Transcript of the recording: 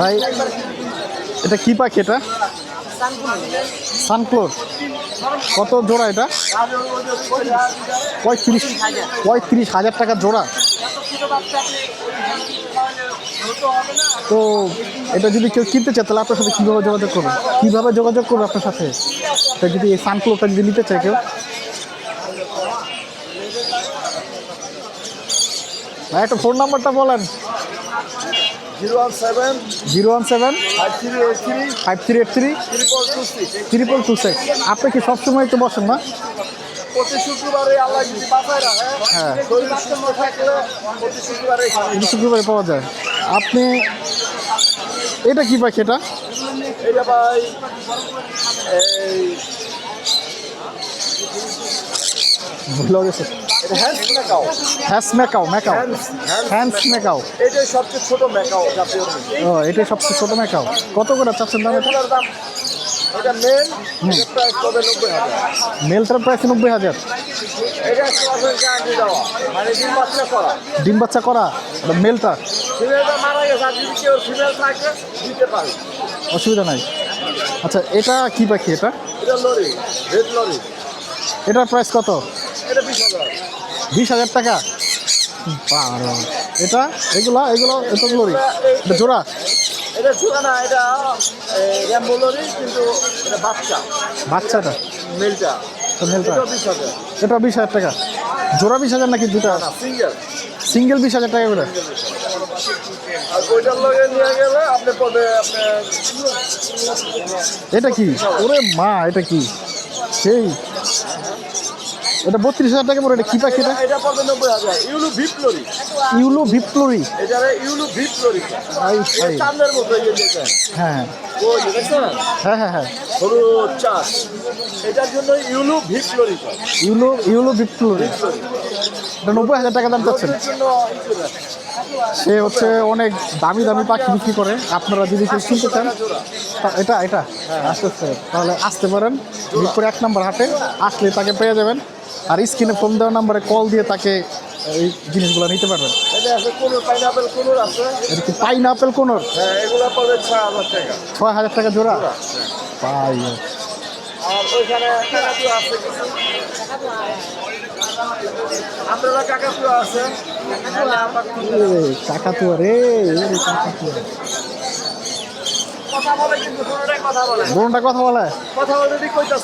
ভাই এটা কি পাখি? এটা সানক্লোর। কত জোড়া এটা? 35,000 টাকা জোড়া। তো এটা যদি কেউ কিনতে চায় তাহলে আপনার সাথে কীভাবে যোগাযোগ করবে? কীভাবে যোগাযোগ করবে আপনার সাথে? তা যদি এই সানক্লোরটা যদি নিতে চায় কেউ, ভাই একটা ফোন নাম্বারটা বলেন। 017 5383 3426। আপনি কি সবসময় তো বসেন না? প্রতি শুক্রবারে আল্লাহ যদি বাঁচায় রাখে, হ্যাঁ, শরীর সুস্থ থাকলে প্রতি শুক্রবারে শুক্রবারে পাওয়া যায়। আপনি এটা কি পাখি? এটা এটা ভাই এই ভুলে গেছে। এটা Hahn's macaw. Hahn's macaw. Hahn's macaw. এটাই সবচেয়ে ছোট ম্যাকাও জাতীয়। ও, এটাই সবচেয়ে ছোট ম্যাকাও। কত করে চাচ্ছেন দাম? এটা এটার দাম, এটা মেল, এটা প্রাইস হবে 90,000। মেলটার প্রাইস 90,000। এটা একটা গ্যারান্টি দেওয়া, মানে ডিম বাচ্চা করা। ডিম বাচ্চা করা মেলটা? ফিমেলটা মারা গেছে, আর যদি কেউ ফিমেল থাকে দিতে পারে, অসুবিধা নাই। আচ্ছা, এটা কি পাখি? এটা এটা লরি, রেড লরি। এটার প্রাইস কত? এটা 20,000। 20,000 টাকা। এটা এগুলো এতগুলোরই এটা জোড়া? এটা জোড়া না, এটা র্যাম্বো লরি, কিন্তু এটা বাচ্চাটা মেলটা। তো মেলটা এটা 20,000। এটা 20,000 টাকা জোড়া? 20,000 নাকি দুটা? না, সিঙ্গেল সিঙ্গেল 20,000 টাকা করে। আর ওইটার লগে নিয়ে গেলে আপনি পড়বে আপনার এটা কি? ওরে মা, এটা কি সেই? এটা 32,000 টাকা পড়ে। এটা কি পাখি? এটা পড়বে 90,000। ইউলু ভিপলরি। ইউলো ভিপ্লোরি। এটা ইউলু ভিপলরি। ভাই ভাই, চাঁদের মতো ইয়ে দেখেন। হ্যাঁ ওই যে দেখছেন হ্যাঁ, হলুদ চাঁদ, এটার জন্য ইউলু ভিপলরি। ইউলো ভিপ্লোরি। এটা 90,000 টাকা দাম চাচ্ছেন। এর জন্য সে হচ্ছে অনেক দামি পাখি বিক্রি করে। আপনারা যদি কেউ কিনতে চান, এটা আস্তে তাহলে আসতে পারেন মিরপুর 1 নম্বর হাটে। আসলে তাকে পেয়ে যাবেন। আর স্ক্রিনে ফোন দেওয়া নাম্বারে কল দিয়ে তাকে এই জিনিসগুলো নিতে পারবেন। এটা আছে কোনোর, পাইনাপেল কোনোর আছে। এটা কি পাইনাপেল কোনোর? হ্যাঁ, এগুলো পড়বে 6,000 টাকা। 6,000 টাকা জোড়া? পাই। আর ওইখানে কাকাতুয়া আছে কিছু। আপনারা কাকাতুয়া আছে? কাকাতুয়া রে, কাকাতুয়া। কথা বলে, কিন্তু কোনোটাই কথা বলে। বোনটা কথা বলে? কথা বলে ঠিক কইতাছে।